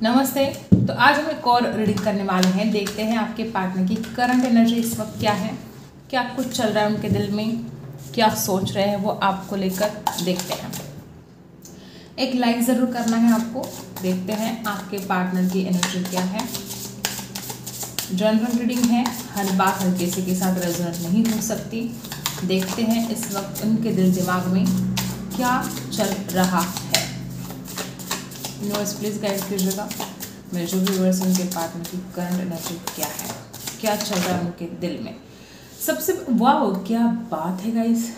नमस्ते। तो आज हम एक और रीडिंग करने वाले हैं। देखते हैं आपके पार्टनर की करंट एनर्जी इस वक्त क्या है, क्या कुछ चल रहा है उनके दिल में, क्या सोच रहे हैं वो आपको लेकर। देखते हैं, एक लाइक ज़रूर करना है आपको। देखते हैं आपके पार्टनर की एनर्जी क्या है। जनरल रीडिंग है, हर बात हर किसी के साथ रेजोनेट नहीं हो सकती। देखते हैं इस वक्त उनके दिल दिमाग में क्या चल रहा है। यूनिवर्स प्लीज़ गाइड कीजिएगा मेरे जो व्यूअर्स उनके पार्टनर की करंट एनर्जी क्या है, क्या चल रहा है उनके दिल में। सबसे वाह क्या बात है गाइस,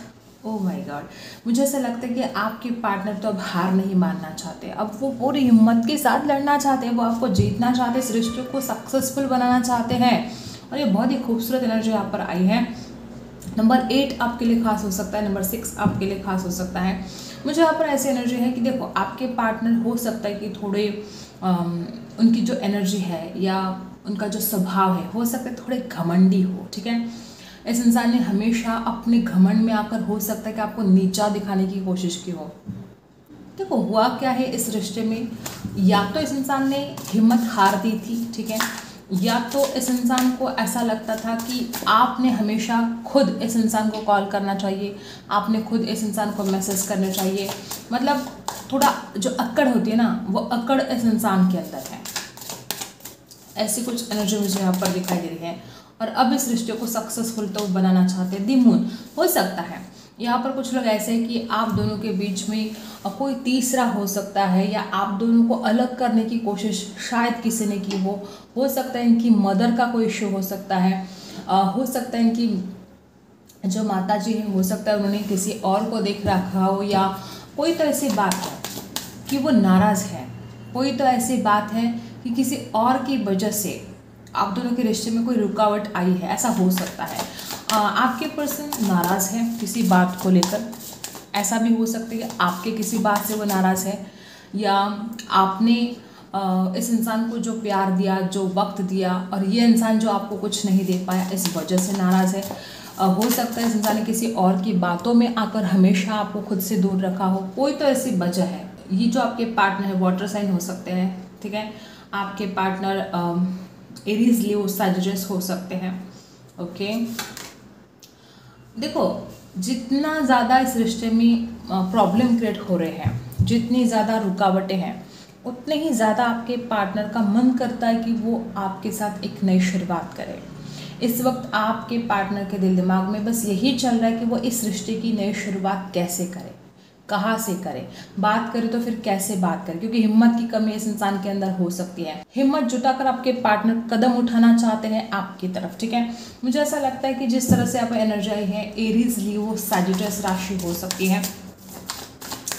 ओ माय गॉड। मुझे ऐसा लगता है कि आपके पार्टनर तो अब हार नहीं मानना चाहते, अब वो पूरी हिम्मत के साथ लड़ना चाहते हैं, वो आपको जीतना चाहते हैं, इस रिश्ते को सक्सेसफुल बनाना चाहते हैं। और ये बहुत ही खूबसूरत एनर्जी यहाँ पर आई है। नंबर 8 आपके लिए खास हो सकता है, नंबर 6 आपके लिए खास हो सकता है। मुझे यहाँ पर ऐसी एनर्जी है कि देखो आपके पार्टनर हो सकता है कि थोड़े उनकी जो एनर्जी है या उनका जो स्वभाव है हो सकता है थोड़े घमंडी हो। ठीक है, इस इंसान ने हमेशा अपने घमंड में आकर हो सकता है कि आपको नीचा दिखाने की कोशिश की हो। देखो हुआ क्या है इस रिश्ते में, या तो इस इंसान ने हिम्मत हार दी थी, ठीक है, या तो इस इंसान को ऐसा लगता था कि आपने हमेशा खुद इस इंसान को कॉल करना चाहिए, आपने खुद इस इंसान को मैसेज करना चाहिए। मतलब थोड़ा जो अक्कड़ होती है ना, वो अक्कड़ इस इंसान के अंदर है। ऐसी कुछ एनर्जी मुझे यहाँ पर दिखाई दे रही है। और अब इस रिश्ते को सक्सेसफुल तो बनाना चाहते हैं। दी मून हो सकता है यहाँ पर कुछ लोग ऐसे हैं कि आप दोनों के बीच में कोई तीसरा हो सकता है, या आप दोनों को अलग करने की कोशिश शायद किसी ने की हो सकता है इनकी मदर का कोई इशू हो सकता है, हो सकता है इनकी जो माता जी हैं हो सकता है उन्होंने किसी और को देख रखा हो, या कोई तो ऐसी बात है कि वो नाराज़ है, कोई तो ऐसी बात है कि किसी और की वजह से आप दोनों के रिश्ते में कोई रुकावट आई है, ऐसा हो सकता है। आपके पर्सन नाराज़ है किसी बात को लेकर, ऐसा भी हो सकता है कि आपके किसी बात से वो नाराज़ है, या आपने इस इंसान को जो प्यार दिया, जो वक्त दिया, और ये इंसान जो आपको कुछ नहीं दे पाया, इस वजह से नाराज़ है। हो सकता है इस इंसान ने किसी और की बातों में आकर हमेशा आपको खुद से दूर रखा हो, कोई तो ऐसी वजह है। ये जो आपके पार्टनर है वाटर साइन हो सकते हैं, ठीक है, आपके पार्टनर एरीज लियो सैजिटस हो सकते हैं। ओके, देखो जितना ज़्यादा इस रिश्ते में प्रॉब्लम क्रिएट हो रहे हैं, जितनी ज़्यादा रुकावटें हैं, उतने ही ज़्यादा आपके पार्टनर का मन करता है कि वो आपके साथ एक नई शुरुआत करे। इस वक्त आपके पार्टनर के दिल दिमाग में बस यही चल रहा है कि वो इस रिश्ते की नई शुरुआत कैसे करे, कहाँ से करे, बात करे तो फिर कैसे बात करे, क्योंकि हिम्मत की कमी इस इंसान के अंदर हो सकती है। हिम्मत जुटाकर आपके पार्टनर कदम उठाना चाहते हैं आपकी तरफ। ठीक है, मुझे ऐसा लगता है कि जिस तरह से आप एनर्जी आई है, एरीज लियो सैजिटस राशि हो सकती है।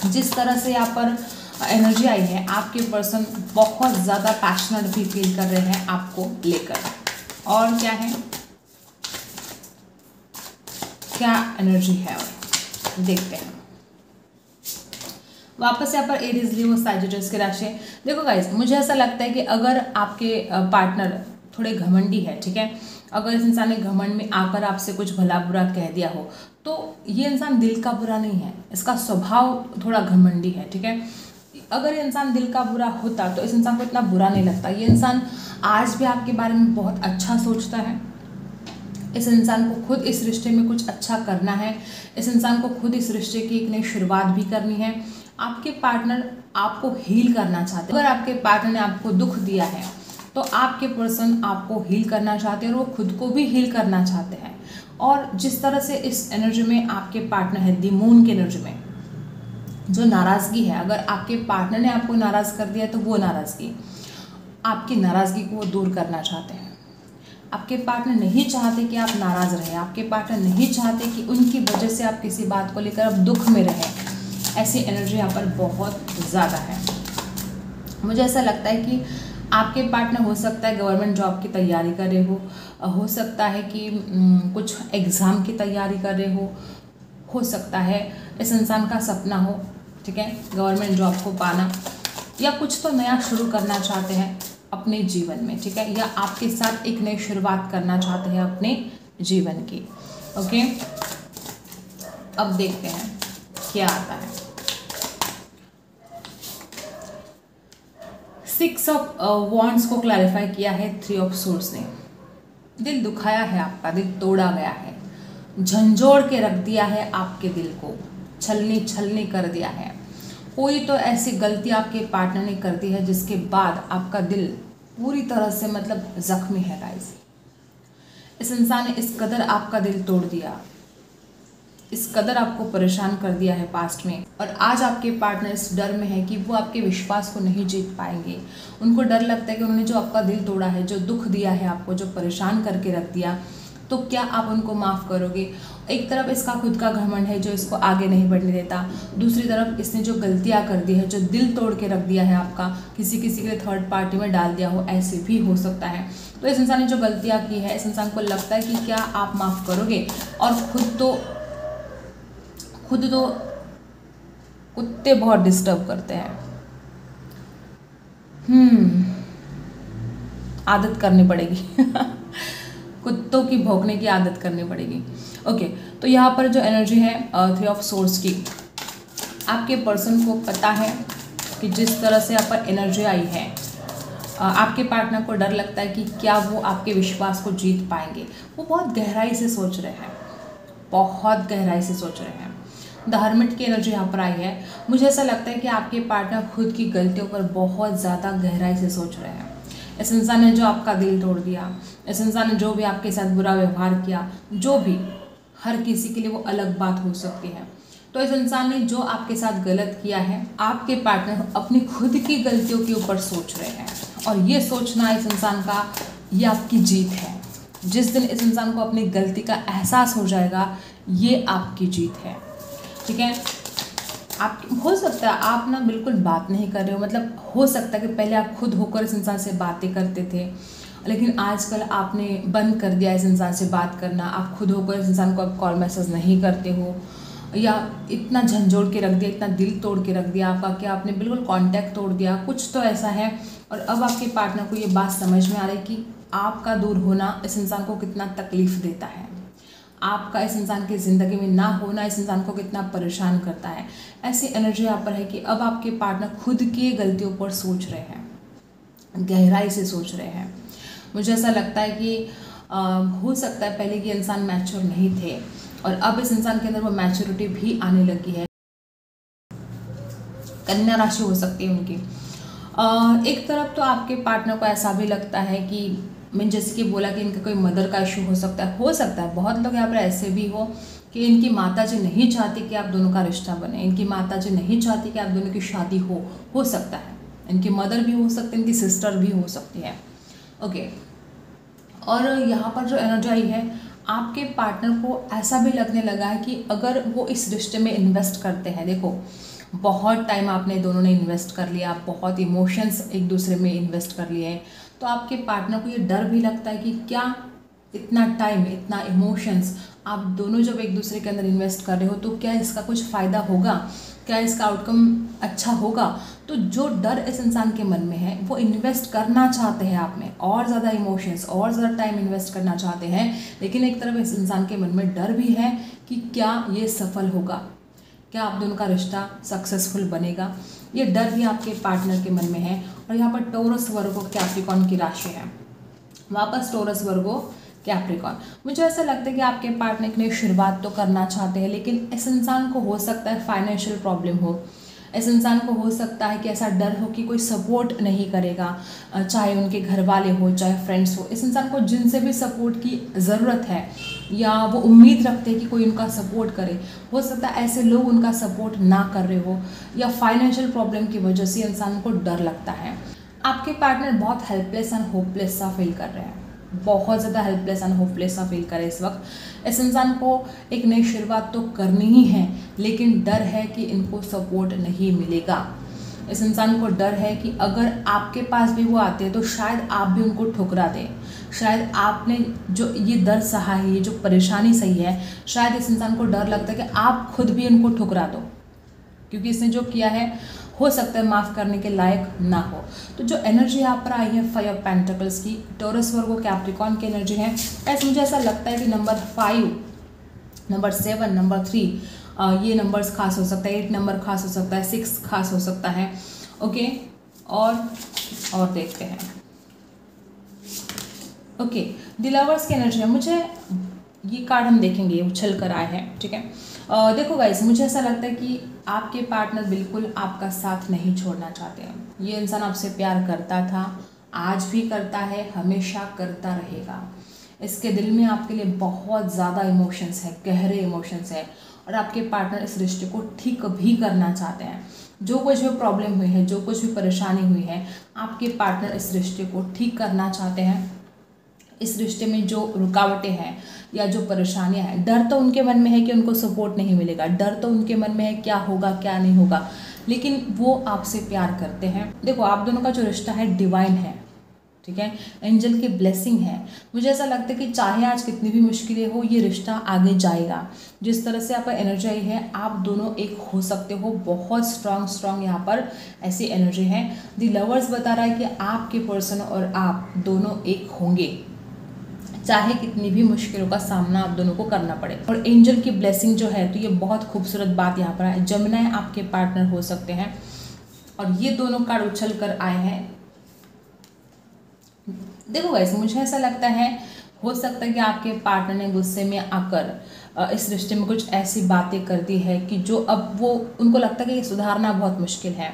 जिस तरह से यहाँ पर एनर्जी आई है, आपके पर्सन बहुत ज़्यादा पैशनेट भी फील कर रहे हैं आपको लेकर। और क्या है, क्या एनर्जी है और देखते हैं। वापस यहाँ पर एरीज लियो सैजिटस की राशि। देखो गाइस, मुझे ऐसा लगता है कि अगर आपके पार्टनर थोड़े घमंडी है, ठीक है, अगर इस इंसान ने घमंड में आकर आपसे कुछ भला बुरा कह दिया हो, तो ये इंसान दिल का बुरा नहीं है, इसका स्वभाव थोड़ा घमंडी है। ठीक है, अगर ये इंसान दिल का बुरा होता तो इस इंसान को इतना बुरा नहीं लगता। ये इंसान आज भी आपके बारे में बहुत अच्छा सोचता है। इस इंसान को खुद इस रिश्ते में कुछ अच्छा करना है, इस इंसान को खुद इस रिश्ते की एक नई शुरुआत भी करनी है। आपके पार्टनर आपको हील करना चाहते हैं। अगर आपके पार्टनर ने आपको दुख दिया है तो आपके पर्सन आपको हील करना चाहते हैं और वो खुद को भी हील करना चाहते हैं। और जिस तरह से इस एनर्जी में आपके पार्टनर है, दी मून की एनर्जी में जो नाराज़गी है, अगर आपके पार्टनर ने आपको नाराज़ कर दिया तो वो नाराज़गी, आपकी नाराज़गी को वो दूर करना चाहते हैं। आपके पार्टनर नहीं चाहते कि आप नाराज़ रहें, आपके पार्टनर नहीं चाहते कि उनकी वजह से आप किसी बात को लेकर अब दुख में रहें। ऐसी एनर्जी यहाँ पर बहुत ज़्यादा है। मुझे ऐसा लगता है कि आपके पार्टनर हो सकता है गवर्नमेंट जॉब की तैयारी कर रहे हो सकता है कि कुछ एग्ज़ाम की तैयारी कर रहे हो सकता है इस इंसान का सपना हो, ठीक है, गवर्नमेंट जॉब को पाना, या कुछ तो नया शुरू करना चाहते हैं अपने जीवन में, ठीक है, या आपके साथ एक नई शुरुआत करना चाहते हैं अपने जीवन की। ओके, अब देखते हैं क्या आता है। 6 ऑफ वॉन्ड्स को क्लैरिफाई किया है 3 ऑफ सोर्स ने। दिल दुखाया है आपका, दिल तोड़ा गया है, झंझोड़ के रख दिया है आपके दिल को, छलनी छलनी कर दिया है। कोई तो ऐसी गलती आपके पार्टनर ने कर दी है जिसके बाद आपका दिल पूरी तरह से मतलब जख्मी है गाइस। इस इंसान ने इस कदर आपका दिल तोड़ दिया, इस कदर आपको परेशान कर दिया है पास्ट में, और आज आपके पार्टनर इस डर में है कि वो आपके विश्वास को नहीं जीत पाएंगे। उनको डर लगता है कि उन्होंने जो आपका दिल तोड़ा है, जो दुख दिया है आपको, जो परेशान करके रख दिया, तो क्या आप उनको माफ़ करोगे। एक तरफ इसका खुद का घमंड है जो इसको आगे नहीं बढ़ने देता, दूसरी तरफ इसने जो गलतियां कर दी है, जो दिल तोड़ के रख दिया है आपका, किसी किसी के लिए थर्ड पार्टी में डाल दिया हो, ऐसे भी हो सकता है। तो इस इंसान ने जो गलतियां की है, इस इंसान को लगता है कि क्या आप माफ़ करोगे। और खुद तो कुत्ते बहुत डिस्टर्ब करते हैं। आदत करनी पड़ेगी कुत्तों की भौंकने की आदत करनी पड़ेगी। ओके, तो यहाँ पर जो एनर्जी है 3 ऑफ सोर्स की, आपके पर्सन को पता है कि जिस तरह से यहाँ पर एनर्जी आई है, आपके पार्टनर को डर लगता है कि क्या वो आपके विश्वास को जीत पाएंगे। वो बहुत गहराई से सोच रहे हैं, बहुत गहराई से सोच रहे हैं। द हर्मिट की एनर्जी यहाँ पर आई है। मुझे ऐसा लगता है कि आपके पार्टनर खुद की गलतियों पर बहुत ज़्यादा गहराई से सोच रहे हैं। इस इंसान ने जो आपका दिल तोड़ दिया, इस इंसान ने जो भी आपके साथ बुरा व्यवहार किया, जो भी, हर किसी के लिए वो अलग बात हो सकती है। तो इस इंसान ने जो आपके साथ गलत किया है, आपके पार्टनर अपनी खुद की गलतियों के ऊपर सोच रहे हैं, और ये सोचना इस इंसान का, ये आपकी जीत है। जिस दिन इस इंसान को अपनी गलती का एहसास हो जाएगा, ये आपकी जीत है। ठीक है, आप हो सकता है आप ना बिल्कुल बात नहीं कर रहे हो, मतलब हो सकता है कि पहले आप खुद होकर इस इंसान से बातें करते थे, लेकिन आजकल आपने बंद कर दिया इस इंसान से बात करना। आप खुद होकर इस इंसान को अब कॉल मैसेज नहीं करते हो, या इतना झंझोड़ के रख दिया, इतना दिल तोड़ के रख दिया आपका कि आपने बिल्कुल कांटेक्ट तोड़ दिया। कुछ तो ऐसा है, और अब आपके पार्टनर को ये बात समझ में आ रही है कि आपका दूर होना इस इंसान को कितना तकलीफ देता है, आपका इस इंसान की ज़िंदगी में ना होना इस इंसान को कितना परेशान करता है। ऐसी एनर्जी यहाँ पर है कि अब आपके पार्टनर खुद की गलतियों पर सोच रहे हैं, गहराई से सोच रहे हैं। मुझे ऐसा लगता है कि हो सकता है पहले के इंसान मैच्योर नहीं थे, और अब इस इंसान के अंदर वो मैच्योरिटी भी आने लगी है। कन्या राशि हो सकती है उनकी। एक तरफ तो आपके पार्टनर को ऐसा भी लगता है कि मैंने जैसे कि बोला कि इनका कोई मदर का इशू हो सकता है। बहुत लोग यहाँ पर ऐसे भी हो कि इनकी माताजी नहीं चाहती कि आप दोनों का रिश्ता बने, इनकी माताजी नहीं चाहती कि आप दोनों की शादी हो सकता है। इनकी मदर भी हो सकती है, इनकी सिस्टर भी हो सकती है। ओके, और यहाँ पर जो एनर्जी आई है, आपके पार्टनर को ऐसा भी लगने लगा है कि अगर वो इस रिश्ते में इन्वेस्ट करते हैं, देखो बहुत टाइम आपने दोनों ने इन्वेस्ट कर लिया, बहुत इमोशंस एक दूसरे में इन्वेस्ट कर लिए हैं, तो आपके पार्टनर को ये डर भी लगता है कि क्या इतना टाइम, इतना इमोशंस आप दोनों जब एक दूसरे के अंदर इन्वेस्ट कर रहे हो, तो क्या इसका कुछ फ़ायदा होगा, क्या इसका आउटकम अच्छा होगा। तो जो डर इस इंसान के मन में है, वो इन्वेस्ट करना चाहते हैं आप में, और ज़्यादा इमोशंस और ज़्यादा टाइम इन्वेस्ट करना चाहते हैं, लेकिन एक तरफ इस इंसान के मन में डर भी है कि क्या ये सफल होगा, क्या आप दोनों का रिश्ता सक्सेसफुल बनेगा। ये डर भी आपके पार्टनर के मन में है। और यहाँ पर टोरस वर्गो कैप्रिकॉर्न की राशि है, वापस टोरस वर्गो कैप्रिकॉर्न। मुझे ऐसा लगता है कि आपके पार्टनर के लिए शुरुआत तो करना चाहते हैं, लेकिन इस इंसान को हो सकता है फाइनेंशियल प्रॉब्लम हो, इस इंसान को हो सकता है कि ऐसा डर हो कि कोई सपोर्ट नहीं करेगा, चाहे उनके घर वाले हो, चाहे फ्रेंड्स हो। इस इंसान को जिनसे भी सपोर्ट की ज़रूरत है, या वो उम्मीद रखते हैं कि कोई उनका सपोर्ट करे, हो सकता है ऐसे लोग उनका सपोर्ट ना कर रहे हो, या फाइनेंशियल प्रॉब्लम की वजह से इंसान को डर लगता है। आपके पार्टनर बहुत हेल्पलेस एंड होपलेस सा फील कर रहे हैं, बहुत ज़्यादा हेल्पलेस एंड होपलेस सा फील करे इस वक्त। इस इंसान को एक नई शुरुआत तो करनी ही है, लेकिन डर है कि इनको सपोर्ट नहीं मिलेगा। इस इंसान को डर है कि अगर आपके पास भी वो आते हैं तो शायद आप भी उनको ठुकरा दें, शायद आपने जो ये दर्द सहा है, ये जो परेशानी सही है, शायद इस इंसान को डर लगता है कि आप खुद भी उनको ठुकरा दो, क्योंकि इसने जो किया है हो सकता है माफ़ करने के लायक ना हो। तो जो एनर्जी यहाँ पर आई है 5 ऑफ पेंटिकल्स की, टोरस वर्गो कैप्रिकॉर्न की एनर्जी है। ऐसे मुझे ऐसा लगता है कि नंबर 5, नंबर 7, नंबर 3 ये नंबर्स खास हो सकता है, 8 नंबर खास हो सकता है, 6 खास हो सकता है। ओके, और देखते हैं। ओके, द लवर्स की एनर्जी है। मुझे ये कार्ड हम देखेंगे, उछल कर आए हैं, ठीक है। देखो गाइस, मुझे ऐसा लगता है कि आपके पार्टनर बिल्कुल आपका साथ नहीं छोड़ना चाहते हैं। ये इंसान आपसे प्यार करता था, आज भी करता है, हमेशा करता रहेगा। इसके दिल में आपके लिए बहुत ज़्यादा इमोशंस है, गहरे इमोशंस है, और आपके पार्टनर इस रिश्ते को ठीक भी करना चाहते हैं। जो कुछ भी प्रॉब्लम हुई है, जो कुछ भी परेशानी हुई है, आपके पार्टनर इस रिश्ते को ठीक करना चाहते हैं। इस रिश्ते में जो रुकावटें हैं या जो परेशानियां हैं, डर तो उनके मन में है कि उनको सपोर्ट नहीं मिलेगा, डर तो उनके मन में है क्या होगा क्या नहीं होगा, लेकिन वो आपसे प्यार करते हैं। देखो, आप दोनों का जो रिश्ता है डिवाइन है, ठीक है, एंजल की ब्लेसिंग है। मुझे ऐसा लगता है कि चाहे आज कितनी भी मुश्किलें हो, ये रिश्ता आगे जाएगा। जिस तरह से आपका एनर्जी आई है, आप दोनों एक हो सकते हो। बहुत स्ट्रांग यहाँ पर ऐसी एनर्जी है। द लवर्स बता रहा है कि आपके पर्सन और आप दोनों एक होंगे, चाहे कितनी भी मुश्किलों का सामना आप दोनों को करना पड़े। और एंजल की ब्लेसिंग जो है, तो ये बहुत खूबसूरत बात यहाँ पर है। जमुनाएं आपके पार्टनर हो सकते हैं, और ये दोनों कार्ड उछल कर आए हैं। देखो गाइस, मुझे ऐसा लगता है, हो सकता है कि आपके पार्टनर ने गुस्से में आकर इस रिश्ते में कुछ ऐसी बातें कर दी है कि जो अब वो उनको लगता है कि ये सुधारना बहुत मुश्किल है।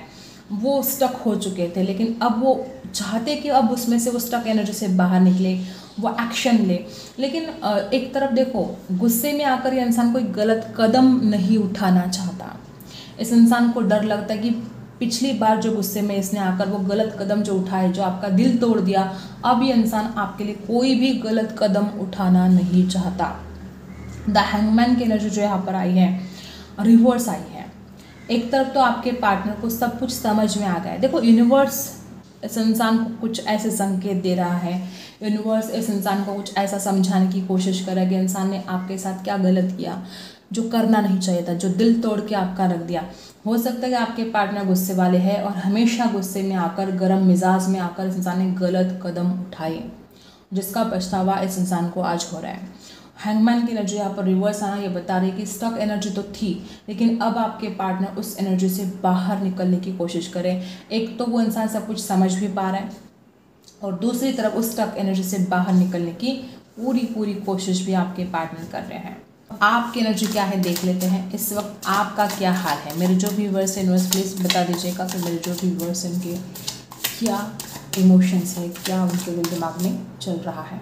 वो स्टक हो चुके थे, लेकिन अब वो चाहते कि अब उसमें से वो स्टक एनर्जी से बाहर निकले, वो एक्शन ले। लेकिन एक तरफ देखो, गुस्से में आकर ये इंसान कोई गलत कदम नहीं उठाना चाहता। इस इंसान को डर लगता है कि पिछली बार जो गुस्से में इसने आकर वो गलत कदम जो उठाए, जो आपका दिल तोड़ दिया, अब ये इंसान आपके लिए कोई भी गलत कदम उठाना नहीं चाहता। द हैंगमैन की एनर्जी जो यहाँ पर आई है, रिवर्स आई है। एक तरफ तो आपके पार्टनर को सब कुछ समझ में आ गया है। देखो, यूनिवर्स इस इंसान को कुछ ऐसे संकेत दे रहा है, यूनिवर्स इस इंसान को कुछ ऐसा समझाने की कोशिश कर रहा है कि इंसान ने आपके साथ क्या गलत किया, जो करना नहीं चाहिए था, जो दिल तोड़ के आपका रख दिया। हो सकता है कि आपके पार्टनर गुस्से वाले हैं और हमेशा गुस्से में आकर, गर्म मिजाज में आकर इस इंसान ने गलत कदम उठाए, जिसका पछतावा इस इंसान को आज हो रहा है। हैंगमैन की एनर्जी यहाँ पर रिवर्स आना ये बता रही है कि स्टक एनर्जी तो थी, लेकिन अब आपके पार्टनर उस एनर्जी से बाहर निकलने की कोशिश करें। एक तो वो इंसान सब कुछ समझ भी पा रहा है, और दूसरी तरफ उस स्टक एनर्जी से बाहर निकलने की पूरी कोशिश भी आपके पार्टनर कर रहे हैं। आपकी एनर्जी क्या है देख लेते हैं। इस वक्त आपका क्या हाल है। मेरे जो व्यूअर्स हैं, यूनिवर्स प्लीज़ बता दीजिएगा कि मेरे जो व्यूअर्स हैं उनके क्या इमोशंस है, क्या उनके दिल दिमाग में चल रहा है।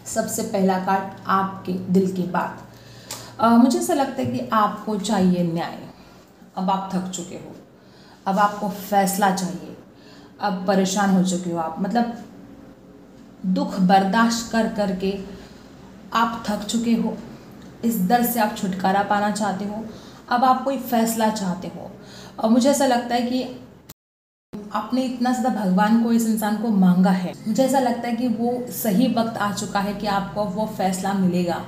सबसे पहला कार्ड, आपके दिल की बात। मुझे ऐसा लगता है कि आपको चाहिए न्याय। अब आप थक चुके हो, अब आपको फैसला चाहिए, अब परेशान हो चुके हो आप, मतलब दुख बर्दाश्त कर करके आप थक चुके हो। इस दर्द से आप छुटकारा पाना चाहते हो, अब आप कोई फैसला चाहते हो। और मुझे ऐसा लगता है कि आपने इतना ज़्यादा भगवान को, इस इंसान को मांगा है। मुझे ऐसा लगता है कि वो सही वक्त आ चुका है कि आपको वो फैसला मिलेगा,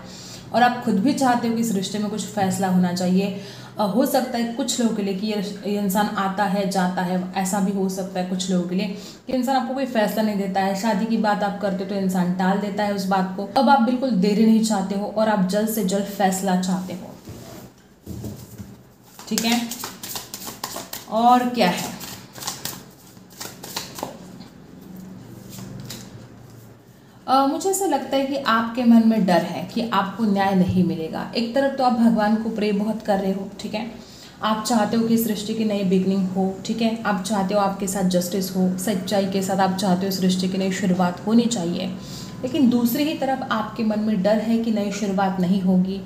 और आप खुद भी चाहते हो कि इस रिश्ते में कुछ फैसला होना चाहिए। हो सकता है कुछ लोगों के लिए कि ये इंसान आता है जाता है, ऐसा भी हो सकता है कुछ लोगों के लिए कि इंसान आपको कोई फैसला नहीं देता है। शादी की बात आप करते हो तो इंसान टाल देता है उस बात को। अब आप बिल्कुल देरी नहीं चाहते हो, और आप जल्द से जल्द फैसला चाहते हो, ठीक है। और क्या है, मुझे ऐसा लगता है कि आपके मन में डर है कि आपको न्याय नहीं मिलेगा। एक तरफ तो आप भगवान को प्रे बहुत कर रहे हो, ठीक है, आप चाहते हो कि इस रिश्ते की नई बिगनिंग हो, ठीक है, आप चाहते हो आपके साथ जस्टिस हो, सच्चाई के साथ आप चाहते हो इस रिश्ते की नई शुरुआत होनी चाहिए। लेकिन दूसरी ही तरफ आपके मन में डर है कि नई शुरुआत नहीं होगी,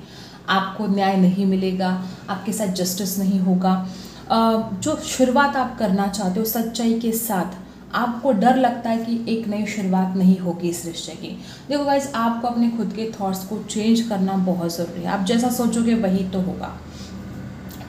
आपको न्याय नहीं मिलेगा, आपके साथ जस्टिस नहीं होगा। जो शुरुआत आप करना चाहते हो सच्चाई के साथ, आपको डर लगता है कि एक नई शुरुआत नहीं होगी इस रिश्ते की। देखो गाइस, आपको अपने खुद के थॉट्स को चेंज करना बहुत ज़रूरी है। आप जैसा सोचोगे वही तो होगा।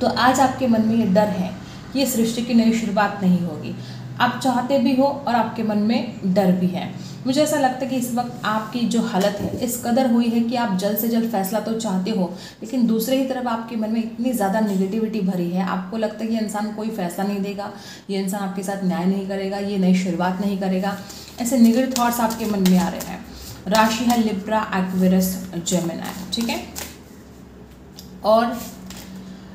तो आज आपके मन में ये डर है कि इस रिश्ते की नई शुरुआत नहीं होगी। आप चाहते भी हो और आपके मन में डर भी है। मुझे ऐसा लगता है कि इस वक्त आपकी जो हालत है इस कदर हुई है कि आप जल्द से जल्द फैसला तो चाहते हो, लेकिन दूसरे ही तरफ आपके मन में इतनी ज़्यादा नेगेटिविटी भरी है। आपको लगता है कि ये इंसान कोई फैसला नहीं देगा, ये इंसान आपके साथ न्याय नहीं करेगा, ये नई शुरुआत नहीं करेगा। ऐसे नेगेटिव थॉट्स आपके मन में आ रहे हैं। राशि है लिब्रा, एक्वेरियस, जेमिनी, ठीक है। और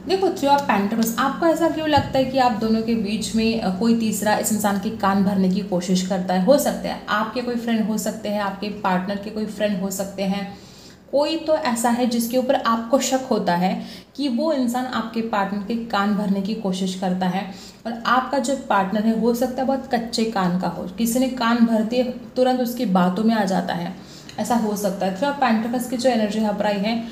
देखो थ्री ऑफ पेंटिकल्स, आपको ऐसा क्यों लगता है कि आप दोनों के बीच में कोई तीसरा इस इंसान की कान भरने की कोशिश करता है? हो सकता है आपके कोई फ्रेंड हो सकते हैं, आपके पार्टनर के कोई फ्रेंड हो सकते हैं, कोई तो ऐसा है जिसके ऊपर आपको शक होता है कि वो इंसान आपके पार्टनर के कान भरने की कोशिश करता है। और आपका जो पार्टनर है हो सकता है बहुत कच्चे कान का हो, किसी ने कान भरते तुरंत उसकी बातों में आ जाता है, ऐसा हो सकता है। थ्री ऑफ पेंटिकल्स की जो एनर्जी यहाँ पर आई है,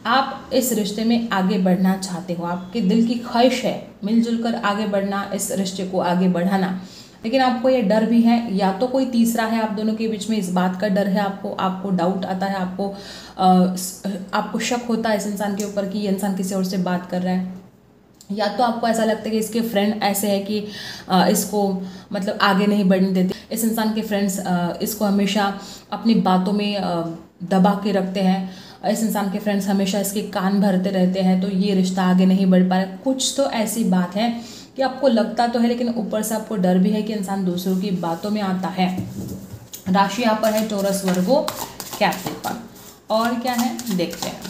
आप इस रिश्ते में आगे बढ़ना चाहते हो, आपके दिल की ख्वाहिश है मिलजुल कर आगे बढ़ना, इस रिश्ते को आगे बढ़ाना, लेकिन आपको ये डर भी है, या तो कोई तीसरा है आप दोनों के बीच में, इस बात का डर है आपको डाउट आता है, आपको शक होता है इस इंसान के ऊपर कि ये इंसान किसी और से बात कर रहा है, या तो आपको ऐसा लगता है कि इसके फ्रेंड ऐसे हैं कि इसको मतलब आगे नहीं बढ़ने देते, इस इंसान के फ्रेंड्स इसको हमेशा अपनी बातों में दबा के रखते हैं, इस इंसान के फ्रेंड्स हमेशा इसके कान भरते रहते हैं, तो ये रिश्ता आगे नहीं बढ़ पा रहा। कुछ तो ऐसी बात है कि आपको लगता तो है लेकिन ऊपर से आपको डर भी है कि इंसान दूसरों की बातों में आता है। राशि यहाँ पर है टॉरस, वर्गो, कैप्रिकॉर्न। और क्या है देखते हैं।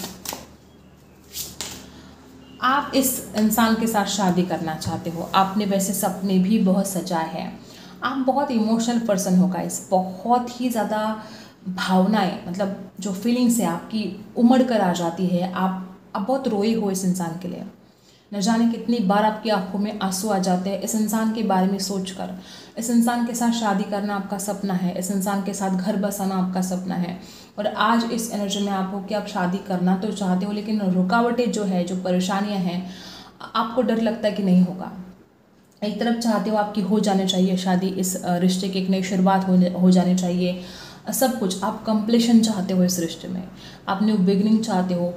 आप इस इंसान के साथ शादी करना चाहते हो, आपने वैसे सपने भी बहुत सजाए हैं, आप बहुत इमोशनल पर्सन हो गाइस, बहुत ही ज़्यादा भावनाएं मतलब जो फीलिंग्स है आपकी उमड़ कर आ जाती है, आप बहुत रोए हो इस इंसान के लिए, न जाने कितनी बार आपकी आंखों में आंसू आ जाते हैं इस इंसान के बारे में सोचकर। इस इंसान के साथ शादी करना आपका सपना है, इस इंसान के साथ घर बसाना आपका सपना है, और आज इस एनर्जी में आप हो कि आप शादी करना तो चाहते हो, लेकिन रुकावटें जो है, जो परेशानियां हैं, आपको डर लगता है कि नहीं होगा। एक तरफ चाहते हो आपकी हो जानी चाहिए शादी, इस रिश्ते की एक नई शुरुआत हो जानी चाहिए, सब कुछ आप कंप्लीशन चाहते हो इस रिश्ते में, आप न्यू बिगनिंग चाहते हो।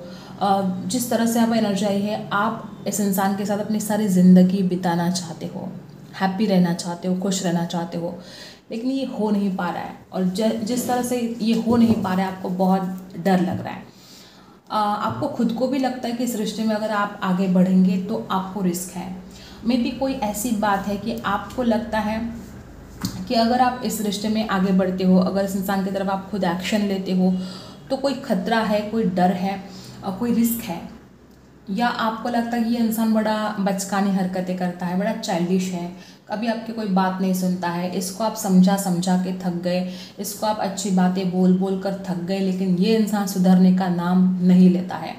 जिस तरह से आप एनर्जी आई है, आप इस इंसान के साथ अपनी सारी ज़िंदगी बिताना चाहते हो, हैप्पी रहना चाहते हो, खुश रहना चाहते हो, लेकिन ये हो नहीं पा रहा है। और जिस तरह से ये हो नहीं पा रहा है, आपको बहुत डर लग रहा है। आपको खुद को भी लगता है कि इस रिश्ते में अगर आप आगे बढ़ेंगे तो आपको रिस्क है। मे बी कोई ऐसी बात है कि आपको लगता है कि अगर आप इस रिश्ते में आगे बढ़ते हो, अगर इस इंसान की तरफ आप खुद एक्शन लेते हो, तो कोई खतरा है, कोई डर है, कोई रिस्क है, या आपको लगता है कि ये इंसान बड़ा बचकानी हरकतें करता है, बड़ा चाइल्डिश है, कभी आपकी कोई बात नहीं सुनता है, इसको आप समझा के थक गए, इसको आप अच्छी बातें बोल कर थक गए, लेकिन ये इंसान सुधरने का नाम नहीं लेता है,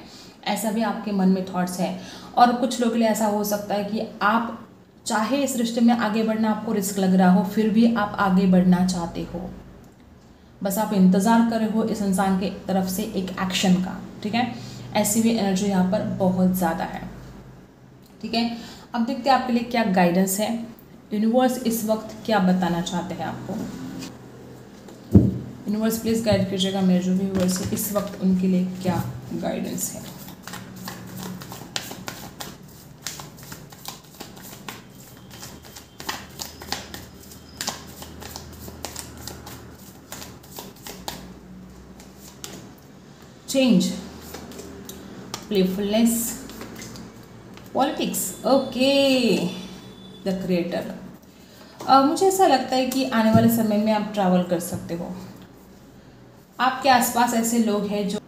ऐसा भी आपके मन में थॉट्स है। और कुछ लोगों के लिए ऐसा हो सकता है कि आप चाहे इस रिश्ते में आगे बढ़ना आपको रिस्क लग रहा हो, फिर भी आप आगे बढ़ना चाहते हो, बस आप इंतज़ार कर रहे हो इस इंसान के तरफ से एक एक्शन का, ठीक है। ऐसी भी एनर्जी यहाँ पर बहुत ज़्यादा है, ठीक है। अब देखते हैं आपके लिए क्या गाइडेंस है, यूनिवर्स इस वक्त क्या बताना चाहते हैं आपको। यूनिवर्स प्लीज़ गाइड कीजिएगा मेरे जो व्यूअर्स है, इस वक्त उनके लिए क्या गाइडेंस है। Change, playfulness, politics, okay, the creator. मुझे ऐसा लगता है कि आने वाले समय में आप ट्रैवल कर सकते हो। आपके आसपास ऐसे लोग हैं जो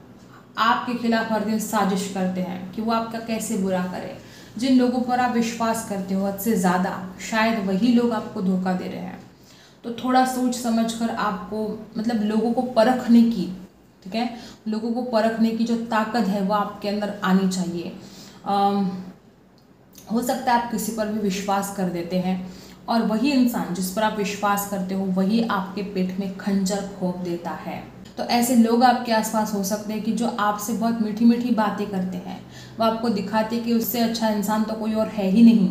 आपके खिलाफ हर दिन साजिश करते हैं कि वो आपका कैसे बुरा करे। जिन लोगों पर आप विश्वास करते हो हद से ज़्यादा, शायद वही लोग आपको धोखा दे रहे हैं। तो थोड़ा सोच समझ कर आपको मतलब लोगों को परखने की, ठीक है, लोगों को परखने की जो ताकत है वो आपके अंदर आनी चाहिए। हो सकता है आप किसी पर भी विश्वास कर देते हैं और वही इंसान जिस पर आप विश्वास करते हो वही आपके पेट में खंजर भोंक देता है। तो ऐसे लोग आपके आसपास हो सकते हैं कि जो आपसे बहुत मीठी मीठी बातें करते हैं, वो आपको दिखाते हैं कि उससे अच्छा इंसान तो कोई और है ही नहीं,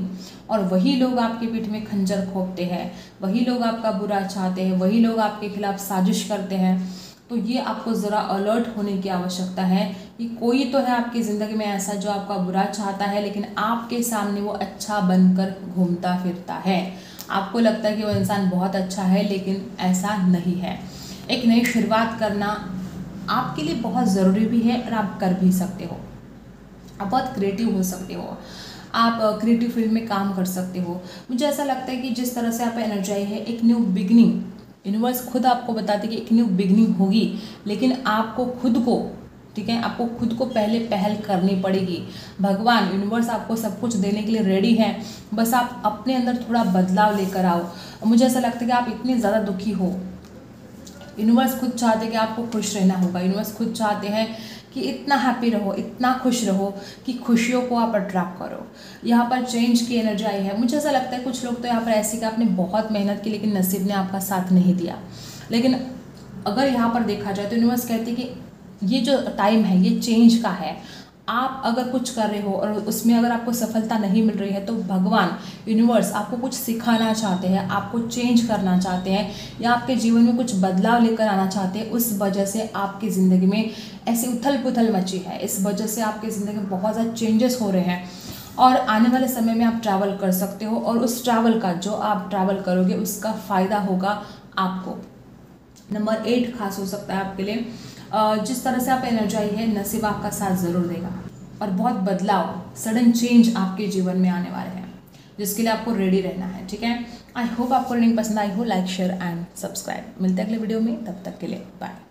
और वही लोग आपके पीठ में खंजर भोंकते हैं, वही लोग आपका बुरा चाहते हैं, वही लोग आपके खिलाफ साजिश करते हैं। तो ये आपको ज़रा अलर्ट होने की आवश्यकता है कि कोई तो है आपकी ज़िंदगी में ऐसा जो आपका बुरा चाहता है, लेकिन आपके सामने वो अच्छा बनकर घूमता फिरता है। आपको लगता है कि वो इंसान बहुत अच्छा है, लेकिन ऐसा नहीं है। एक नई शुरुआत करना आपके लिए बहुत ज़रूरी भी है और आप कर भी सकते हो। आप बहुत क्रिएटिव हो सकते हो, आप क्रिएटिव फील्ड में काम कर सकते हो। मुझे ऐसा लगता है कि जिस तरह से आप एनर्जाई है, एक न्यू बिगनिंग, यूनिवर्स खुद आपको बताते कि एक न्यू बिगनिंग होगी, लेकिन आपको खुद को ठीक है। आपको खुद को पहले पहल करनी पड़ेगी। भगवान यूनिवर्स आपको सब कुछ देने के लिए रेडी है, बस आप अपने अंदर थोड़ा बदलाव लेकर आओ। मुझे ऐसा लगता है कि आप इतने ज़्यादा दुखी हो, यूनिवर्स खुद चाहते हैं कि आपको खुश रहना होगा। यूनिवर्स खुद चाहते हैं कि इतना हैप्पी रहो, इतना खुश रहो कि खुशियों को आप अट्रैक्ट करो। यहाँ पर चेंज की एनर्जी आई है। मुझे ऐसा लगता है कुछ लोग तो यहाँ पर ऐसे कि आपने बहुत मेहनत की लेकिन नसीब ने आपका साथ नहीं दिया। लेकिन अगर यहाँ पर देखा जाए तो यूनिवर्स कहती है कि ये जो टाइम है ये चेंज का है। आप अगर कुछ कर रहे हो और उसमें अगर आपको सफलता नहीं मिल रही है तो भगवान यूनिवर्स आपको कुछ सिखाना चाहते हैं, आपको चेंज करना चाहते हैं या आपके जीवन में कुछ बदलाव लेकर आना चाहते हैं। उस वजह से आपकी ज़िंदगी में ऐसी उथल पुथल मची है, इस वजह से आपकी ज़िंदगी में बहुत ज़्यादा चेंजेस हो रहे हैं और आने वाले समय में आप ट्रैवल कर सकते हो और उस ट्रैवल का जो आप ट्रैवल करोगे उसका फ़ायदा होगा आपको। नंबर 8 खास हो सकता है आपके लिए। जिस तरह से आप एनर्जी आई है, नसीब आपका साथ ज़रूर देगा और बहुत बदलाव, सडन चेंज आपके जीवन में आने वाले हैं, जिसके लिए आपको रेडी रहना है, ठीक है। आई होप आपको रीडिंग पसंद आई हो। Like share and subscribe. मिलते हैं अगले वीडियो में, तब तक के लिए बाय।